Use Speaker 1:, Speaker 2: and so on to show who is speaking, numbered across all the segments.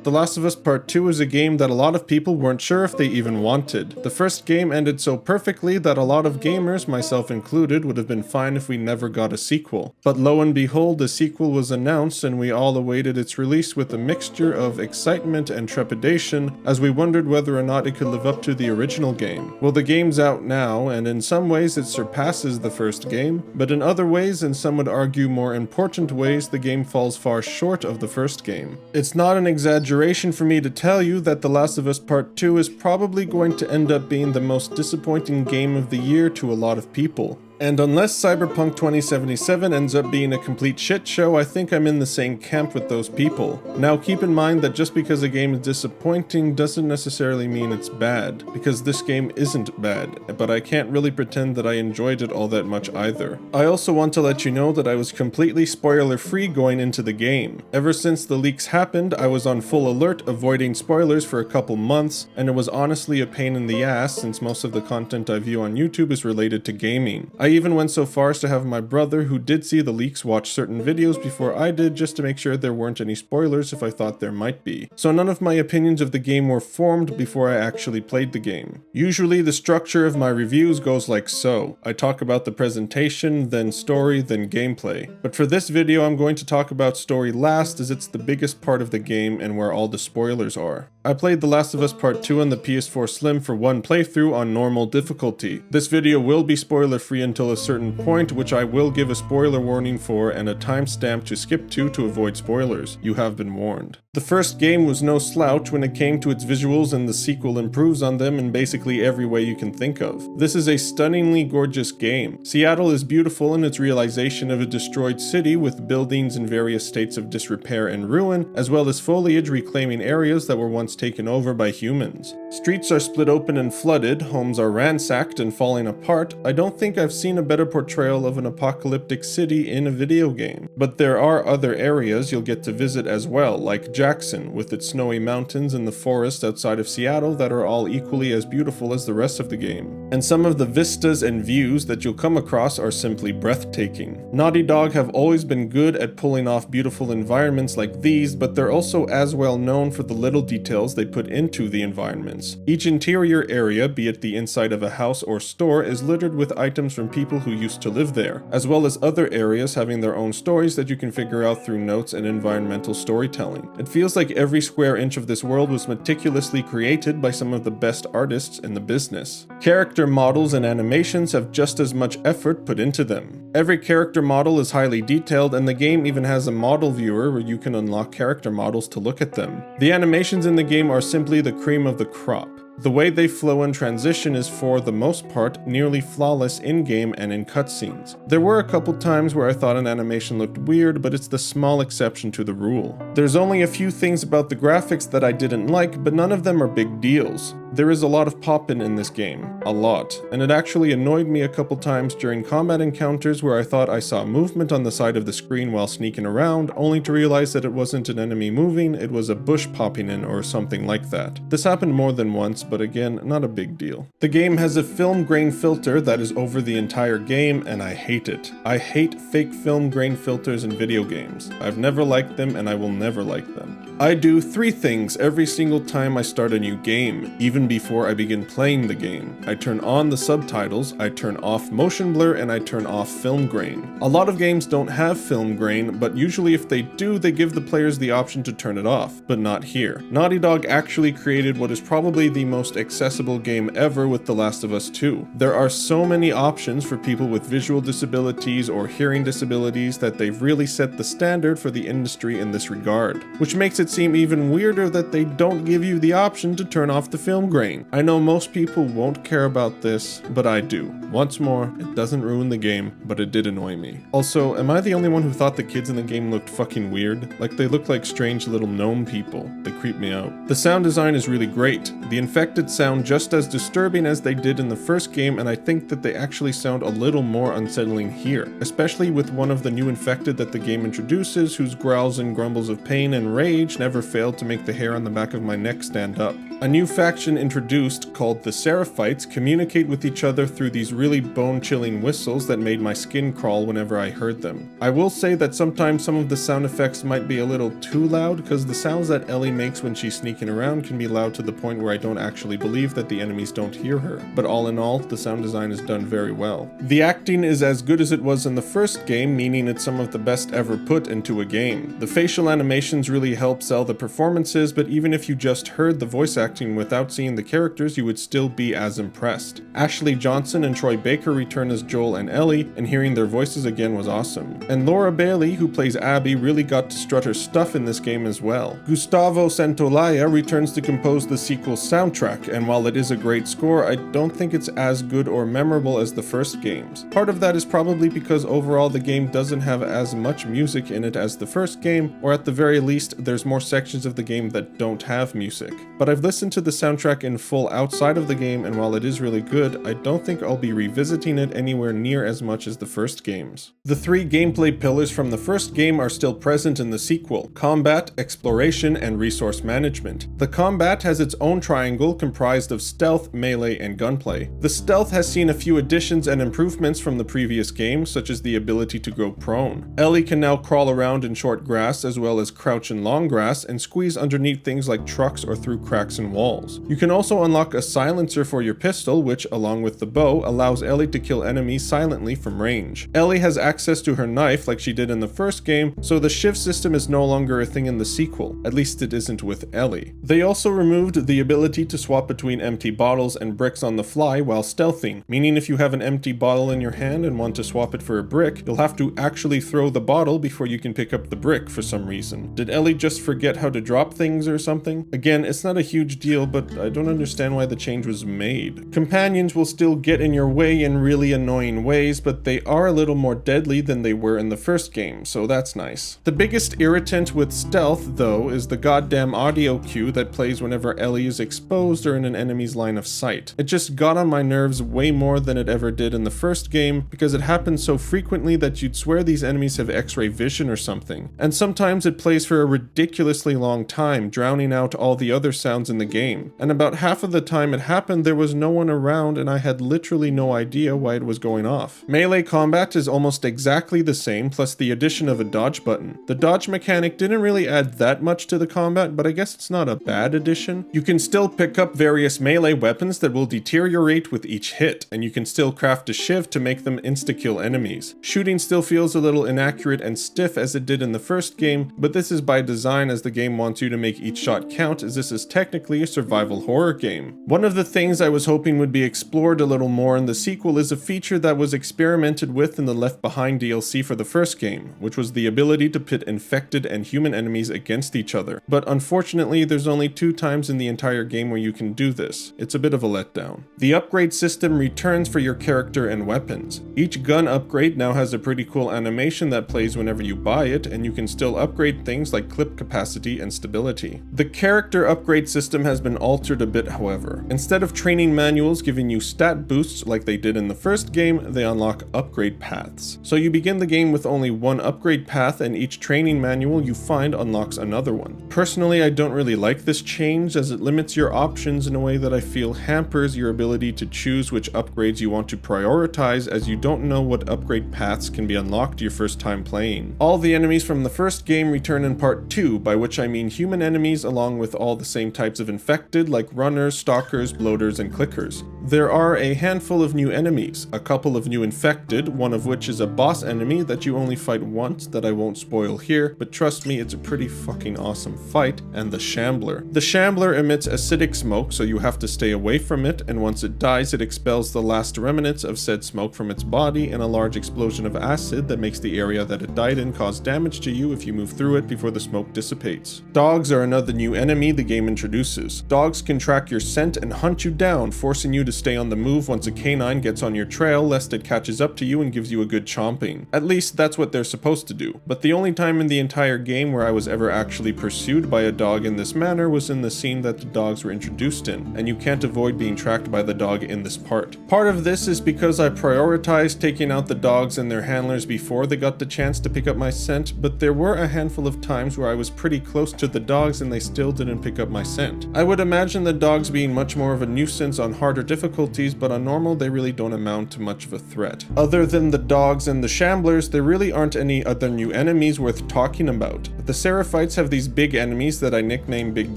Speaker 1: The Last of Us Part 2 is a game that a lot of people weren't sure if they even wanted. The first game ended so perfectly that a lot of gamers, myself included, would have been fine if we never got a sequel. But lo and behold, a sequel was announced and we all awaited its release with a mixture of excitement and trepidation as we wondered whether or not it could live up to the original game. Well, the game's out now, and in some ways it surpasses the first game, but in other ways, and some would argue more important ways, the game falls far short of the first game. It's not an exaggeration for me to tell you that The Last of Us Part 2 is probably going to end up being the most disappointing game of the year to a lot of people. And unless Cyberpunk 2077 ends up being a complete shit show, I think I'm in the same camp with those people. Now keep in mind that just because a game is disappointing doesn't necessarily mean it's bad, because this game isn't bad, but I can't really pretend that I enjoyed it all that much either. I also want to let you know that I was completely spoiler-free going into the game. Ever since the leaks happened, I was on full alert avoiding spoilers for a couple months, and it was honestly a pain in the ass since most of the content I view on YouTube is related to gaming. I even went so far as to have my brother, who did see the leaks, watch certain videos before I did just to make sure there weren't any spoilers if I thought there might be. So none of my opinions of the game were formed before I actually played the game. Usually the structure of my reviews goes like so. I talk about the presentation, then story, then gameplay. But for this video I'm going to talk about story last as it's the biggest part of the game and where all the spoilers are. I played The Last of Us Part 2 on the PS4 Slim for one playthrough on normal difficulty. This video will be spoiler free until a certain point, which I will give a spoiler warning for and a timestamp to skip to avoid spoilers. You have been warned. The first game was no slouch when it came to its visuals, and the sequel improves on them in basically every way you can think of. This is a stunningly gorgeous game. Seattle is beautiful in its realization of a destroyed city with buildings in various states of disrepair and ruin, as well as foliage reclaiming areas that were once taken over by humans. Streets are split open and flooded, homes are ransacked and falling apart. I don't think I've seen a better portrayal of an apocalyptic city in a video game. But there are other areas you'll get to visit as well, like Jackson, with its snowy mountains and the forest outside of Seattle that are all equally as beautiful as the rest of the game. And some of the vistas and views that you'll come across are simply breathtaking. Naughty Dog have always been good at pulling off beautiful environments like these, but they're also as well known for the little details they put into the environments. Each interior area, be it the inside of a house or store, is littered with items from people who used to live there, as well as other areas having their own stories that you can figure out through notes and environmental storytelling. It feels like every square inch of this world was meticulously created by some of the best artists in the business. Character models and animations have just as much effort put into them. Every character model is highly detailed, and the game even has a model viewer where you can unlock character models to look at them. The animations in the game are simply the cream of the crop. The way they flow and transition is for the most part nearly flawless in-game and in cutscenes. There were a couple times where I thought an animation looked weird, but it's the small exception to the rule. There's only a few things about the graphics that I didn't like, but none of them are big deals. There is a lot of poppin' in this game. A lot. And it actually annoyed me a couple times during combat encounters where I thought I saw movement on the side of the screen while sneaking around, only to realize that it wasn't an enemy moving, it was a bush popping in or something like that. This happened more than once, but again, not a big deal. The game has a film grain filter that is over the entire game, and I hate it. I hate fake film grain filters in video games. I've never liked them, and I will never like them. I do 3 things every single time I start a new game, even before I begin playing the game. I turn on the subtitles, I turn off motion blur, and I turn off film grain. A lot of games don't have film grain, but usually if they do, they give the players the option to turn it off, but not here. Naughty Dog actually created what is probably the most accessible game ever with The Last of Us 2. There are so many options for people with visual disabilities or hearing disabilities that they've really set the standard for the industry in this regard, which makes it seem even weirder that they don't give you the option to turn off the film grain. I know most people won't care about this, but I do. Once more, it doesn't ruin the game, but it did annoy me. Also, am I the only one who thought the kids in the game looked fucking weird? Like they look like strange little gnome people. They creep me out. The sound design is really great. The infected sound just as disturbing as they did in the first game, and I think that they actually sound a little more unsettling here, especially with one of the new infected that the game introduces, whose growls and grumbles of pain and rage never failed to make the hair on the back of my neck stand up. A new faction introduced, called the Seraphites, communicate with each other through these really bone-chilling whistles that made my skin crawl whenever I heard them. I will say that sometimes some of the sound effects might be a little too loud, because the sounds that Ellie makes when she's sneaking around can be loud to the point where I don't actually believe that the enemies don't hear her. But all in all, the sound design is done very well. The acting is as good as it was in the first game, meaning it's some of the best ever put into a game. The facial animations really help sell the performances, but even if you just heard the voice acting without seeing the characters, you would still be as impressed. Ashley Johnson and Troy Baker return as Joel and Ellie, and hearing their voices again was awesome. And Laura Bailey, who plays Abby, really got to strut her stuff in this game as well. Gustavo Santaolalla returns to compose the sequel's soundtrack, and while it is a great score, I don't think it's as good or memorable as the first games. Part of that is probably because overall the game doesn't have as much music in it as the first game, or at the very least, there's more sections of the game that don't have music. But I've listened to the soundtrack in full outside of the game, and while it is really good, I don't think I'll be revisiting it anywhere near as much as the first games. The three gameplay pillars from the first game are still present in the sequel: combat, exploration, and resource management. The combat has its own triangle comprised of stealth, melee, and gunplay. The stealth has seen a few additions and improvements from the previous game, such as the ability to go prone. Ellie can now crawl around in short grass as well as crouch in long grass and squeeze underneath things like trucks or through cracks in walls. You can also unlock a silencer for your pistol, which, along with the bow, allows Ellie to kill enemies silently from range. Ellie has access to her knife like she did in the first game, so the shift system is no longer a thing in the sequel. At least it isn't with Ellie. They also removed the ability to swap between empty bottles and bricks on the fly while stealthing, meaning if you have an empty bottle in your hand and want to swap it for a brick, you'll have to actually throw the bottle before you can pick up the brick for some reason. Did Ellie just forget how to drop things or something? Again, it's not a huge deal, but I don't understand why the change was made. Companions will still get in your way in really annoying ways, but they are a little more deadly than they were in the first game, so that's nice. The biggest irritant with stealth, though, is the goddamn audio cue that plays whenever Ellie is exposed or in an enemy's line of sight. It just got on my nerves way more than it ever did in the first game, because it happens so frequently that you'd swear these enemies have X-ray vision or something. And sometimes it plays for a ridiculously long time, drowning out all the other sounds in the game. And about half of the time it happened, there was no one around and I had literally no idea why it was going off. Melee combat is almost exactly the same, plus the addition of a dodge button. The dodge mechanic didn't really add that much to the combat, but I guess it's not a bad addition. You can still pick up various melee weapons that will deteriorate with each hit, and you can still craft a shiv to make them insta-kill enemies. Shooting still feels a little inaccurate and stiff as it did in the first game, but this is by design as the game wants you to make each shot count, as this is technically a survival horror game. One of the things I was hoping would be explored a little more in the sequel is a feature that was experimented with in the Left Behind DLC for the first game, which was the ability to pit infected and human enemies against each other. But unfortunately, there's only 2 times in the entire game where you can do this. It's a bit of a letdown. The upgrade system returns for your character and weapons. Each gun upgrade now has a pretty cool animation that plays whenever you buy it, and you can still upgrade things like clip capacity and stability. The character upgrade system has been altered a bit, however. Instead of training manuals giving you stat boosts like they did in the first game, they unlock upgrade paths. So you begin the game with only one upgrade path, and each training manual you find unlocks another one. Personally, I don't really like this change, as it limits your options in a way that I feel hampers your ability to choose which upgrades you want to prioritize, as you don't know what upgrade paths can be unlocked your first time playing. All the enemies from the first game return in part 2, by which I mean human enemies along with all the same types of infected like runners, stalkers, bloaters, and clickers. There are a handful of new enemies, a couple of new infected, one of which is a boss enemy that you only fight once that I won't spoil here, but trust me, it's a pretty fucking awesome fight, and the Shambler. The Shambler emits acidic smoke, so you have to stay away from it, and once it dies, it expels the last remnants of said smoke from its body in a large explosion of acid that makes the area that it died in cause damage to you if you move through it before the smoke dissipates. Dogs are another new enemy the game introduces. Dogs can track your scent and hunt you down, forcing you to stay on the move once a canine gets on your trail, lest it catches up to you and gives you a good chomping. At least that's what they're supposed to do. But the only time in the entire game where I was ever actually pursued by a dog in this manner was in the scene that the dogs were introduced in, and you can't avoid being tracked by the dog in this part. Part of this is because I prioritized taking out the dogs and their handlers before they got the chance to pick up my scent, but there were a handful of times where I was pretty close to the dogs and they still didn't pick up my scent. I would imagine the dogs being much more of a nuisance on harder difficulties, but on normal they really don't amount to much of a threat. Other than the dogs and the shamblers, there really aren't any other new enemies worth talking about. The Seraphites have these big enemies that I nicknamed Big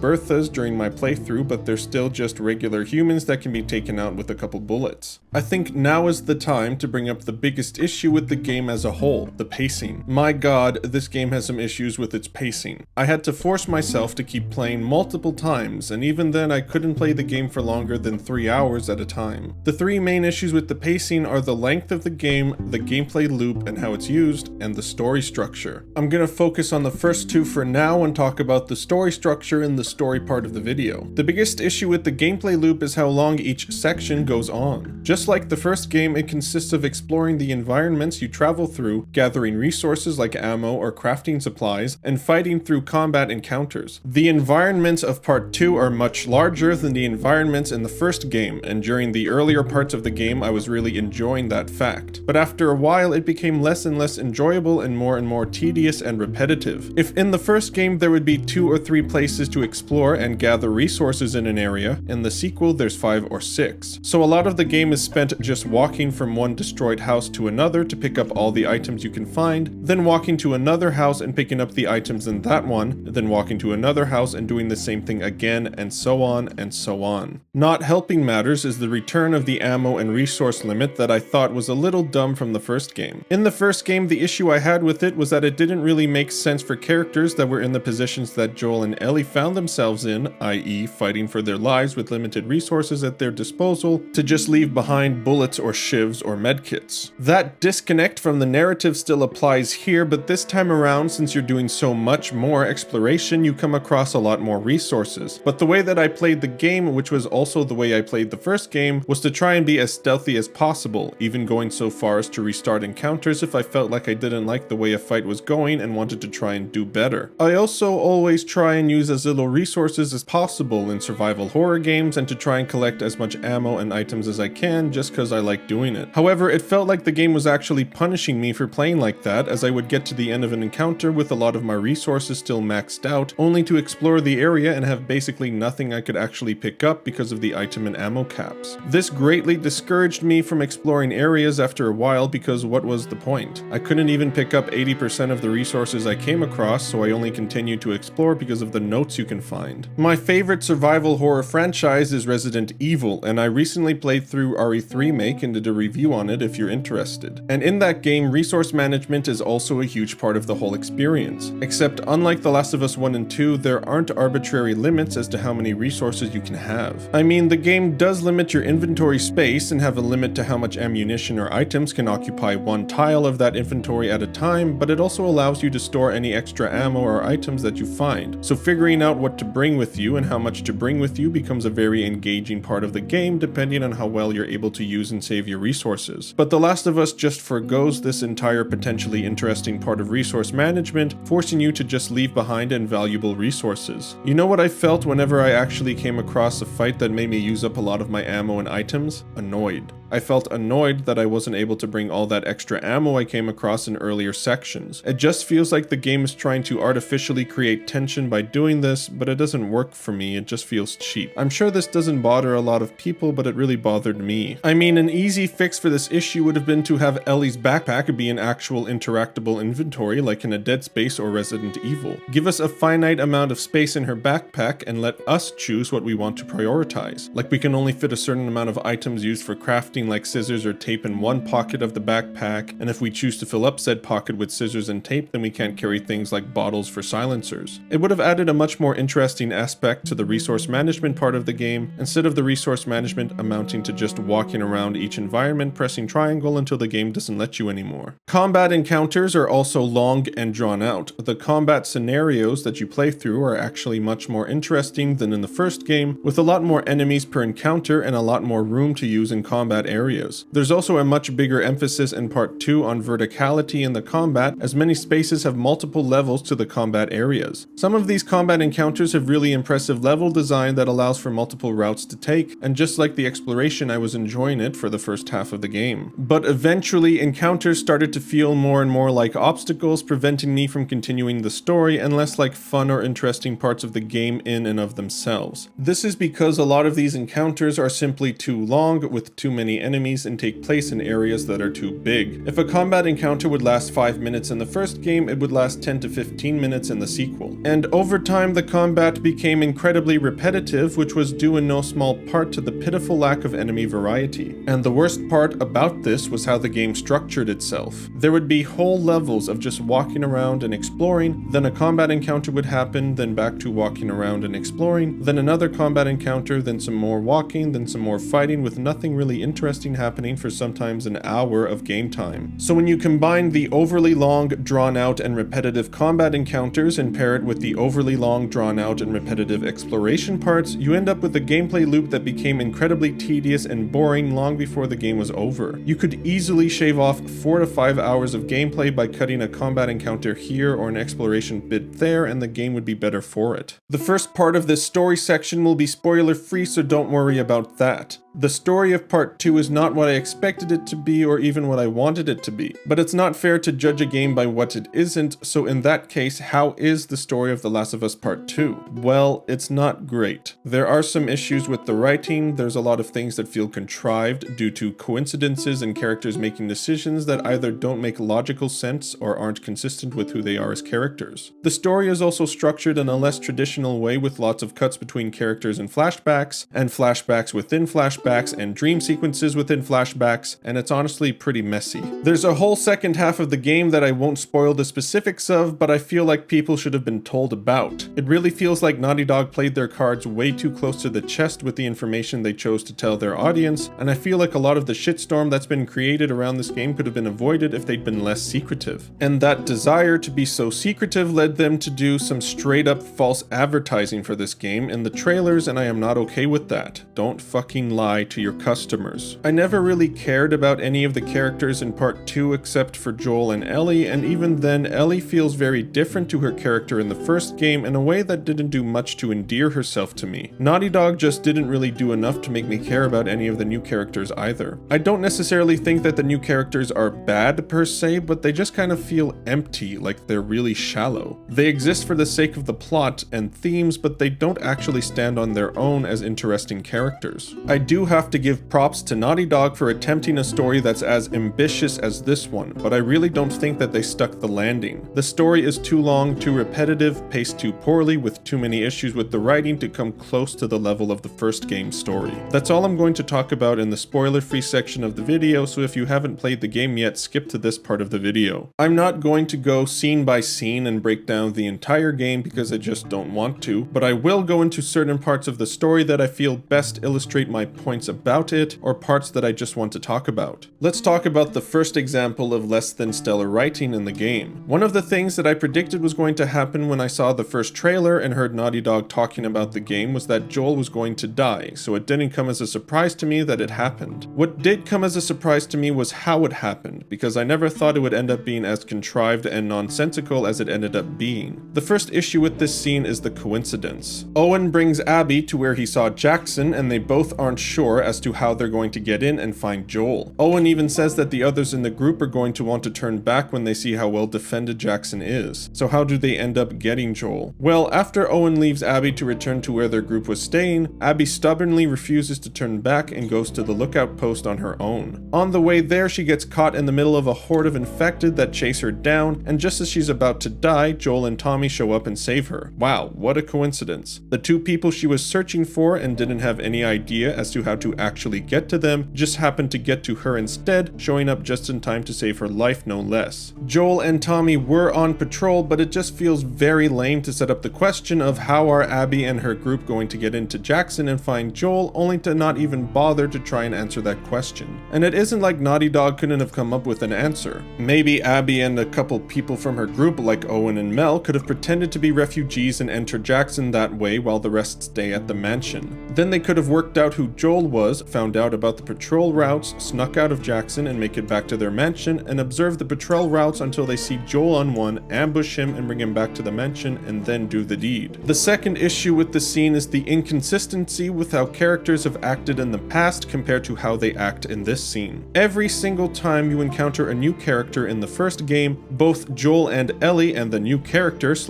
Speaker 1: Berthas during my playthrough, but they're still just regular humans that can be taken out with a couple bullets. I think now is the time to bring up the biggest issue with the game as a whole, the pacing. My god, this game has some issues with its pacing. I had to force myself to keep playing multiple times, and even then I couldn't play the game for longer than 3 hours at a time. The three main issues with the pacing are the length of the game, the gameplay loop and how it's used, and the story structure. I'm gonna focus on the first two for now and talk about the story structure in the story part of the video. The biggest issue with the gameplay loop is how long each section goes on. Just like the first game, it consists of exploring the environments you travel through, gathering resources like ammo or crafting supplies, and fighting through combat encounters. The environments of part 2 are much larger than the environments in the first game, and during the earlier parts of the game I was really enjoying that fact. But after a while it became less and less enjoyable and more tedious and repetitive. If in the first game there would be 2 or 3 places to explore and gather resources in an area, in the sequel there's 5 or 6. So a lot of the game is spent just walking from one destroyed house to another to pick up all the items you can find, then walking to another house and picking up the items in that one, then walking to another house and doing the same thing again, and so on and so on. Not helping matters is the return of the ammo and resource limit that I thought was a little dumb from the first game. In the first game, the issue I had with it was that it didn't really make sense for characters that were in the positions that Joel and Ellie found themselves in, i.e. fighting for their lives with limited resources at their disposal, to just leave behind bullets or shivs or medkits. That disconnect from the narrative still applies here, but this time around, since you're doing so much more exploration, you come across a lot more resources. But the way that I played the game, which was also the way I played the first game, was to try and be as stealthy as possible, even going so far as to restart encounters if I felt like I didn't like the way a fight was going and wanted to try and do better. I also always try and use as little resources as possible in survival horror games and to try and collect as much ammo and items as I can just because I like doing it. However, it felt like the game was actually punishing me for playing like that, as I would get to the end of an encounter with a lot of my resources still maxed out, only to explore the area and have basically nothing I could actually pick up because of the item and ammo caps. This greatly discouraged me from exploring areas after a while because what was the point? I couldn't even pick up 80% of the resources I came across, so I only continued to explore because of the notes you can find. My favorite survival horror franchise is Resident Evil, and I recently played through RE3 Remake and did a review on it if you're interested. And in that game, resource management is also a huge part of the whole experience. Except unlike The Last of Us 1 and 2, there aren't arbitrary limits as to how many resources you can have. I mean, the game does limit your inventory space and have a limit to how much ammunition or items can occupy one tile of that inventory at a time, but it also allows you to store any extra ammo or items that you find. So figuring out what to bring with you and how much to bring with you becomes a very engaging part of the game depending on how well you're able to use and save your resources. But The Last of Us just forgoes this entire potentially interesting part of resource management, forcing you to just leave behind invaluable resources. You know what I felt whenever I actually came across a fight that made me use up a lot of my ammo and items? Annoyed. I felt annoyed that I wasn't able to bring all that extra ammo I came across in earlier sections. It just feels like the game is trying to artificially create tension by doing this, but it doesn't work for me, it just feels cheap. I'm sure this doesn't bother a lot of people, but it really bothered me. I mean, an easy fix for this issue would have been to have Ellie's backpack be an actual interactable inventory like in a Dead Space or Resident Evil. Give us a finite amount of space in her backpack and let us choose what we want to prioritize. Like we can only fit a certain amount of items used for crafting crafting like scissors or tape in one pocket of the backpack, and if we choose to fill up said pocket with scissors and tape, then we can't carry things like bottles for silencers. It would have added a much more interesting aspect to the resource management part of the game, instead of the resource management amounting to just walking around each environment pressing triangle until the game doesn't let you anymore. Combat encounters are also long and drawn out. The combat scenarios that you play through are actually much more interesting than in the first game, with a lot more enemies per encounter and a lot more room to use in combat areas. There's also a much bigger emphasis in part 2 on verticality in the combat, as many spaces have multiple levels to the combat areas. Some of these combat encounters have really impressive level design that allows for multiple routes to take, and just like the exploration, I was enjoying it for the first half of the game. But eventually, encounters started to feel more and more like obstacles, preventing me from continuing the story, and less like fun or interesting parts of the game in and of themselves. This is because a lot of these encounters are simply too long, with too many enemies, and take place in areas that are too big. If a combat encounter would last 5 minutes in the first game, it would last 10 to 15 minutes in the sequel. And over time, the combat became incredibly repetitive, which was due in no small part to the pitiful lack of enemy variety. And the worst part about this was how the game structured itself. There would be whole levels of just walking around and exploring, then a combat encounter would happen, then back to walking around and exploring, then another combat encounter, then some more walking, then some more fighting, with nothing really interesting happening for sometimes an hour of game time. So when you combine the overly long, drawn out, and repetitive combat encounters and pair it with the overly long, drawn out, and repetitive exploration parts, you end up with a gameplay loop that became incredibly tedious and boring long before the game was over. You could easily shave off 4 to 5 hours of gameplay by cutting a combat encounter here or an exploration bit there, and the game would be better for it. The first part of this story section will be spoiler free, so don't worry about that. The story of part 2 is not what I expected it to be or even what I wanted it to be, but it's not fair to judge a game by what it isn't, so in that case, how is the story of The Last of Us Part 2? Well, it's not great. There are some issues with the writing, there's a lot of things that feel contrived due to coincidences and characters making decisions that either don't make logical sense or aren't consistent with who they are as characters. The story is also structured in a less traditional way, with lots of cuts between characters and flashbacks within flashbacks, and dream sequences within flashbacks, and it's honestly pretty messy. There's a whole second half of the game that I won't spoil the specifics of, but I feel like people should have been told about. It really feels like Naughty Dog played their cards way too close to the chest with the information they chose to tell their audience, and I feel like a lot of the shitstorm that's been created around this game could have been avoided if they'd been less secretive. And that desire to be so secretive led them to do some straight up false advertising for this game in the trailers, and I am not okay with that. Don't fucking lie to your customers. I never really cared about any of the characters in part 2 except for Joel and Ellie, and even then Ellie feels very different to her character in the first game in a way that didn't do much to endear herself to me. Naughty Dog just didn't really do enough to make me care about any of the new characters either. I don't necessarily think that the new characters are bad per se, but they just kind of feel empty, like they're really shallow. They exist for the sake of the plot and themes, but they don't actually stand on their own as interesting characters. I do have to give props to Naughty Dog for attempting a story that's as ambitious as this one, but I really don't think that they stuck the landing. The story is too long, too repetitive, paced too poorly, with too many issues with the writing to come close to the level of the first game's story. That's all I'm going to talk about in the spoiler-free section of the video, so if you haven't played the game yet, skip to this part of the video. I'm not going to go scene by scene and break down the entire game because I just don't want to, but I will go into certain parts of the story that I feel best illustrate my points about it, or parts that I just want to talk about. Let's talk about the first example of less than stellar writing in the game. One of the things that I predicted was going to happen when I saw the first trailer and heard Naughty Dog talking about the game was that Joel was going to die, so it didn't come as a surprise to me that it happened. What did come as a surprise to me was how it happened, because I never thought it would end up being as contrived and nonsensical as it ended up being. The first issue with this scene is the coincidence. Owen brings Abby to where he saw Jackson, and they both aren't sure as to how they're going to get in and find Joel. Owen even says that the others in the group are going to want to turn back when they see how well defended Jackson is. So how do they end up getting Joel? Well, after Owen leaves Abby to return to where their group was staying, Abby stubbornly refuses to turn back and goes to the lookout post on her own. On the way there, she gets caught in the middle of a horde of infected that chase her down, and just as she's about to die, Joel and Tommy show up and save her. Wow, what a coincidence. The two people she was searching for and didn't have any idea as to how to actually get to them, just happened to get to her instead, showing up just in time to save her life no less. Joel and Tommy were on patrol, but it just feels very lame to set up the question of how are Abby and her group going to get into Jackson and find Joel, only to not even bother to try and answer that question. And it isn't like Naughty Dog couldn't have come up with an answer. Maybe Abby and a couple people from her group like Owen and Mel could have pretended to be refugees and enter Jackson that way while the rest stay at the mansion. Then they could have worked out who Joel was, found out about the patrol routes, snuck out of Jackson and make it back to their mansion, and observe the patrol routes until they see Joel on one, ambush him and bring him back to the mansion, and then do the deed. The second issue with the scene is the inconsistency with how characters have acted in the past compared to how they act in this scene. Every single time you encounter a new character in the first game, both Joel and Ellie and the new characters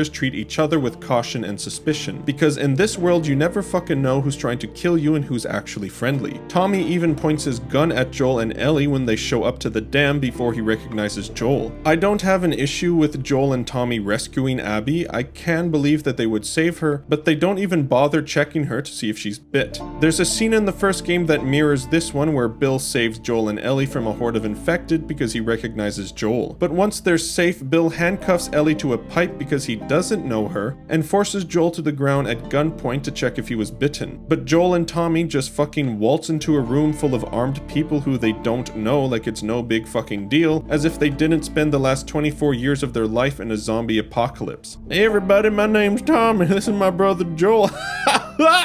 Speaker 1: treat each other with caution and suspicion, because in this world you never fucking know who's trying to kill you and who's actually friendly. Tommy even points his gun at Joel and Ellie when they show up to the dam before he recognizes Joel. I don't have an issue with Joel and Tommy rescuing Abby. I can believe that they would save her, but they don't even bother checking her to see if she's bit. There's a scene in the first game that mirrors this one where Bill saves Joel and Ellie from a horde of infected because he recognizes Joel. But once they're safe, Bill handcuffs Ellie to a pipe because he doesn't know her and forces Joel to the ground at gunpoint to check if he was bitten. But Joel and Tommy just fucking waltz into a room full of armed people who they don't know like it's no big fucking deal, as if they didn't spend the last 24 years of their life in a zombie apocalypse. Hey everybody, my name's Tommy, this is my brother Joel.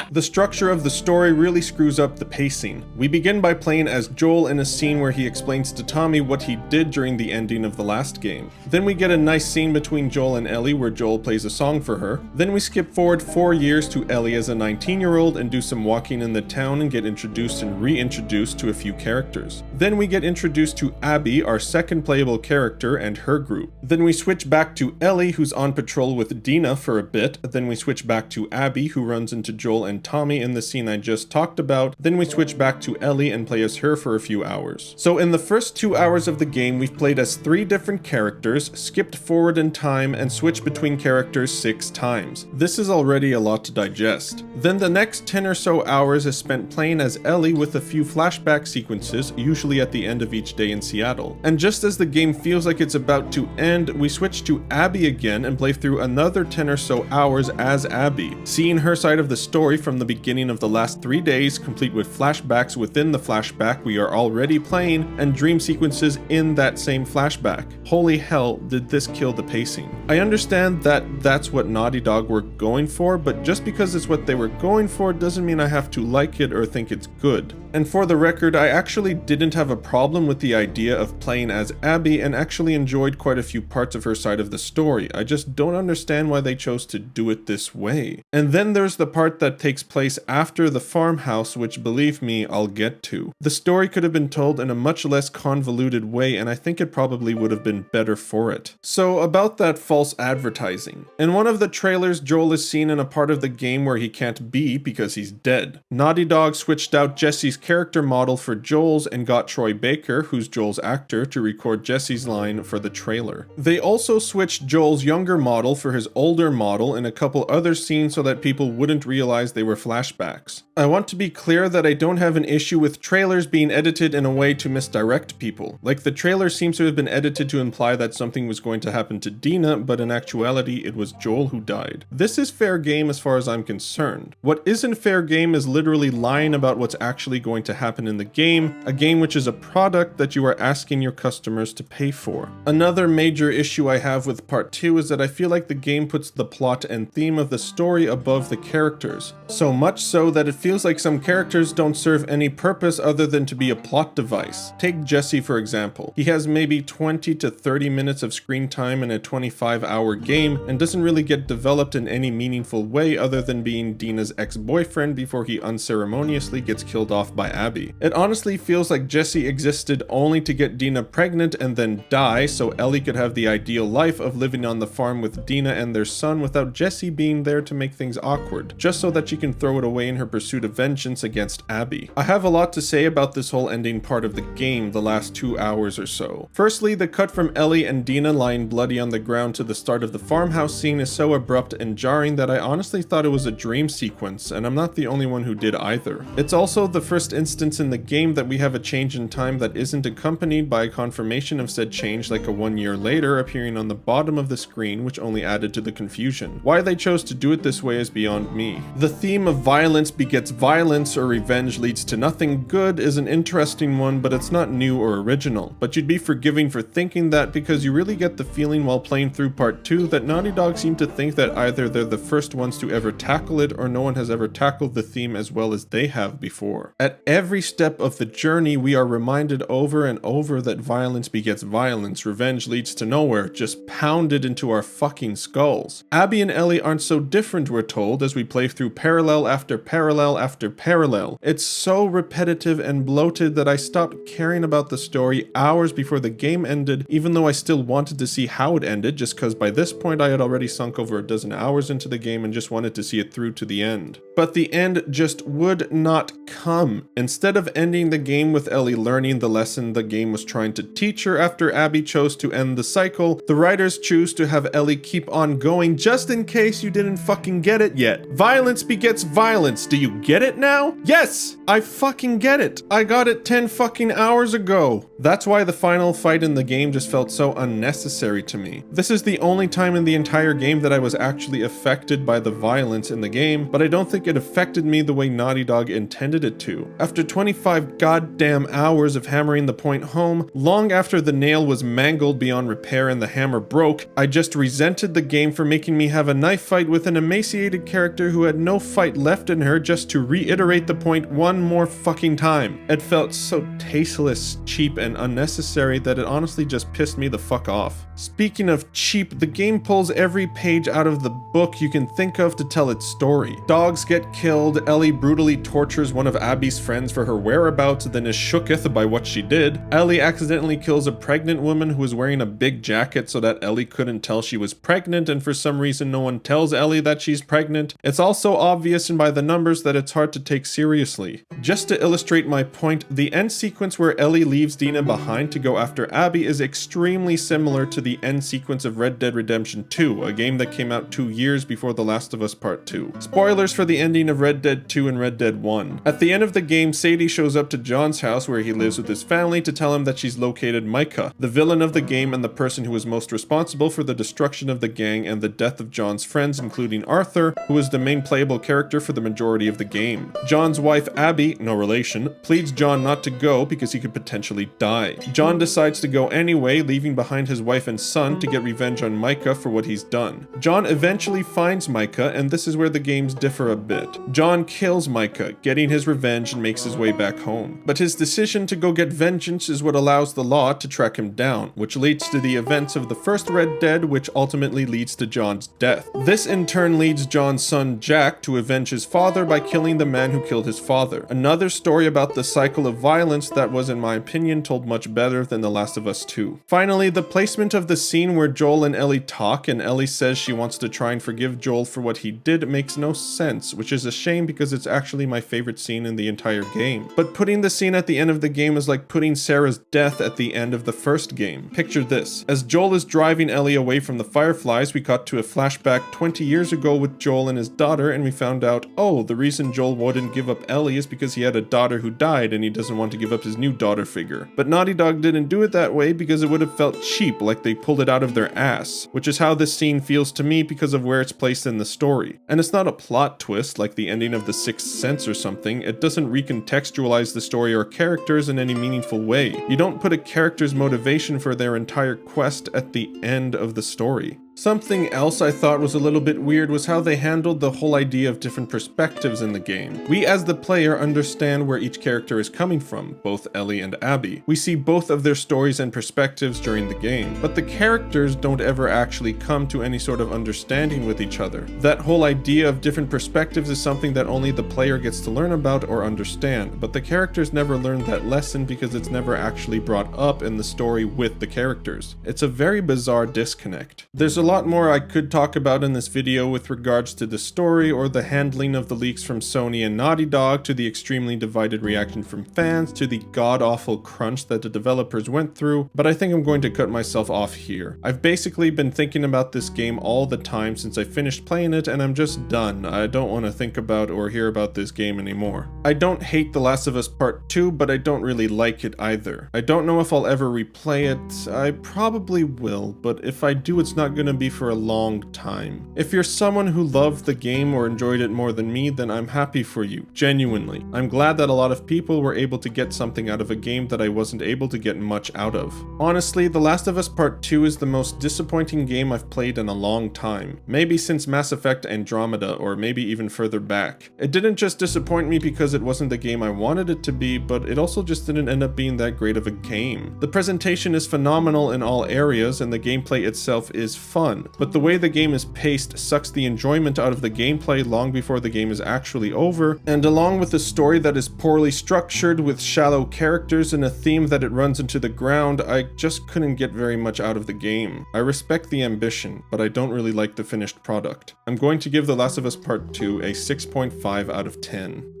Speaker 1: The structure of the story really screws up the pacing. We begin by playing as Joel in a scene where he explains to Tommy what he did during the ending of the last game. Then we get a nice scene between Joel and Ellie where Joel plays a song for her. Then we skip forward 4 years to Ellie as a 19-year-old and do some walking in the town and get introduced and reintroduced to a few characters. Then we get introduced to Abby, our second playable character, and her group. Then we switch back to Ellie, who's on patrol with Dina for a bit. Then we switch back to Abby, who runs into Joel and Tommy in the scene I just talked about. Then we switch back to Ellie and play as her for a few hours. So in the first 2 hours of the game, we've played as 3 different characters, skipped forward in time, and switched between characters 6 times. This is already a lot to digest. Then the next 10 or so hours is spent playing as Ellie with a few flashback sequences, usually at the end of each day in Seattle. And just as the game feels like it's about to end, we switch to Abby again and play through another 10 or so hours as Abby, seeing her side of the story from the beginning of the last 3 days, complete with flashbacks within the flashback we are already playing, and dream sequences in that same flashback. Holy hell, did this kill the pacing. I understand that that's what Naughty Dog were going for, but just because it's what they were going for doesn't mean I have to like it or think it's good. And for the record, I actually didn't have a problem with the idea of playing as Abby and actually enjoyed quite a few parts of her side of the story. I just don't understand why they chose to do it this way. And then there's the part that takes place after the farmhouse, which believe me, I'll get to. The story could have been told in a much less convoluted way, and I think it probably would have been better for it. So about that false advertising. In one of the trailers, Joel is seen in a part of the game where he can't be because he's dead. Naughty Dog switched out Jesse's character model for Joel's and got Troy Baker, who's Joel's actor, to record Jesse's line for the trailer. They also switched Joel's younger model for his older model in a couple other scenes so that people wouldn't realize they were flashbacks. I want to be clear that I don't have an issue with trailers being edited in a way to misdirect people. Like, the trailer seems to have been edited to imply that something was going to happen to Dina, but in actuality it was Joel who died. This is fair game as far as I'm concerned. What isn't fair game is literally lying about what's actually going to happen in the game, a game which is a product that you are asking your customers to pay for. Another major issue I have with part 2 is that I feel like the game puts the plot and theme of the story above the characters. So much so that it feels like some characters don't serve any purpose other than to be a plot device. Take Jesse for example. He has maybe 20 to 30 minutes of screen time in a 25-hour game and doesn't really get developed in any meaningful way other than being Dina's ex-boyfriend before he unceremoniously gets killed off by Abby. It honestly feels like Jesse existed only to get Dina pregnant and then die so Ellie could have the ideal life of living on the farm with Dina and their son without Jesse being there to make things awkward, just so that she can throw it away in her pursuit of vengeance against Abby. I have a lot to say about this whole ending part of the game the last 2 hours or so. Firstly, the cut from Ellie and Dina lying bloody on the ground to the start of the farmhouse scene is so abrupt and jarring that I honestly thought it was a dream sequence, and I'm not the only one who did either. It's also the first instance in the game that we have a change in time that isn't accompanied by a confirmation of said change like a 1 year later appearing on the bottom of the screen, which only added to the confusion. Why they chose to do it this way is beyond me. The theme of violence begets violence or revenge leads to nothing good is an interesting one, but it's not new or original. But you'd be forgiving for thinking that because you really get the feeling while playing through part 2 that Naughty Dog seem to think that either they're the first ones to ever tackle it or no one has ever tackled the theme as well as they have before. At every step of the journey, we are reminded over and over that violence begets violence, revenge leads to nowhere, just pounded into our fucking skulls. Abby and Ellie aren't so different, we're told, as we play through parallel after parallel after parallel. It's so repetitive and bloated that I stopped caring about the story hours before the game ended, even though I still wanted to see how it ended, just cause by this point I had already sunk over a dozen hours into the game and just wanted to see it through to the end. But the end just would not come. Instead of ending the game with Ellie learning the lesson the game was trying to teach her after Abby chose to end the cycle, the writers choose to have Ellie keep on going just in case you didn't fucking get it yet. Violence begets violence. Do you get it now? Yes! I fucking get it. I got it 10 fucking hours ago. That's why the final fight in the game just felt so unnecessary to me. This is the only time in the entire game that I was actually affected by the violence in the game, but I don't think it affected me the way Naughty Dog intended it to. After 25 goddamn hours of hammering the point home, long after the nail was mangled beyond repair and the hammer broke, I just resented the game for making me have a knife fight with an emaciated character who had no fight left in her just to reiterate the point one more fucking time. It felt so tasteless, cheap, and unnecessary that it honestly just pissed me the fuck off. Speaking of cheap, the game pulls every page out of the book you can think of to tell its story. Dogs get killed, Ellie brutally tortures one of Abby's friends for her whereabouts, then is shooketh by what she did. Ellie accidentally kills a pregnant woman who was wearing a big jacket so that Ellie couldn't tell she was pregnant, and for some reason no one tells Ellie that she's pregnant. It's also obvious and by the numbers that it's hard to take seriously. Just to illustrate my point, the end sequence where Ellie leaves Dina behind to go after Abby is extremely similar to the end sequence of Red Dead Redemption 2, a game that came out 2 years before The Last of Us Part 2. Spoilers for the ending of Red Dead 2 and Red Dead 1. At the end of the game, Sadie shows up to John's house where he lives with his family to tell him that she's located Micah, the villain of the game and the person who was most responsible for the destruction of the gang and the death of John's friends, including Arthur, who was the main playable character for the majority of the game. John's wife Abby, no relation, pleads John not to go because he could potentially die. John decides to go anyway, leaving behind his wife and son to get revenge on Micah for what he's done. John eventually finds Micah, and this is where the games differ a bit. John kills Micah, getting his revenge, and makes his way back home. But his decision to go get vengeance is what allows the law to track him down, which leads to the events of the first Red Dead, which ultimately leads to John's death. This in turn leads John's son Jack to avenge his father by killing the man who killed his father. Another story about the cycle of violence that was, in my opinion, told much better than The Last of Us 2. Finally, the placement of the scene where Joel and Ellie talk and Ellie says she wants to try and forgive Joel for what he did makes no sense, which is a shame because it's actually my favorite scene in the entire game. But putting the scene at the end of the game is like putting Sarah's death at the end of the first game. Picture this. As Joel is driving Ellie away from the Fireflies, we cut to a flashback 20 years ago with Joel and his daughter, and we found out, oh, the reason Joel wouldn't give up Ellie is because he had a daughter who died and he doesn't want to give up his new daughter figure. But Naughty Dog didn't do it that way because it would have felt cheap, like they pulled it out of their ass, which is how this scene feels to me because of where it's placed in the story. And it's not a plot twist like the ending of The Sixth Sense or something. It doesn't recontextualize the story or characters in any meaningful way. You don't put a character's motivation for their entire quest at the end of the story. Something else I thought was a little bit weird was how they handled the whole idea of different perspectives in the game. We as the player understand where each character is coming from, both Ellie and Abby. We see both of their stories and perspectives during the game, but the characters don't ever actually come to any sort of understanding with each other. That whole idea of different perspectives is something that only the player gets to learn about or understand, but the characters never learn that lesson because it's never actually brought up in the story with the characters. It's a very bizarre disconnect. There's a lot more I could talk about in this video with regards to the story or the handling of the leaks from Sony and Naughty Dog, to the extremely divided reaction from fans, to the god-awful crunch that the developers went through, but I think I'm going to cut myself off here. I've basically been thinking about this game all the time since I finished playing it, and I'm just done. I don't want to think about or hear about this game anymore. I don't hate The Last of Us Part 2, but I don't really like it either. I don't know if I'll ever replay it. I probably will, but if I do, it's not gonna be for a long time. If you're someone who loved the game or enjoyed it more than me, then I'm happy for you, genuinely. I'm glad that a lot of people were able to get something out of a game that I wasn't able to get much out of. Honestly, The Last of Us Part 2 is the most disappointing game I've played in a long time. Maybe since Mass Effect Andromeda, or maybe even further back. It didn't just disappoint me because it wasn't the game I wanted it to be, but it also just didn't end up being that great of a game. The presentation is phenomenal in all areas, and the gameplay itself is fun, but the way the game is paced sucks the enjoyment out of the gameplay long before the game is actually over, and along with a story that is poorly structured with shallow characters and a theme that it runs into the ground, I just couldn't get very much out of the game. I respect the ambition, but I don't really like the finished product. I'm going to give The Last of Us Part 2 a 6.5 out of 10.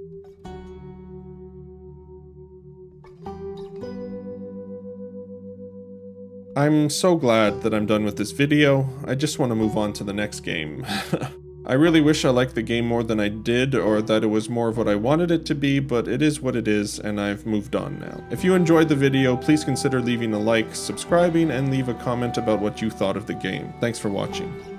Speaker 1: I'm so glad that I'm done with this video. I just want to move on to the next game. I really wish I liked the game more than I did, or that it was more of what I wanted it to be, but it is what it is, and I've moved on now. If you enjoyed the video, please consider leaving a like, subscribing, and leave a comment about what you thought of the game. Thanks for watching.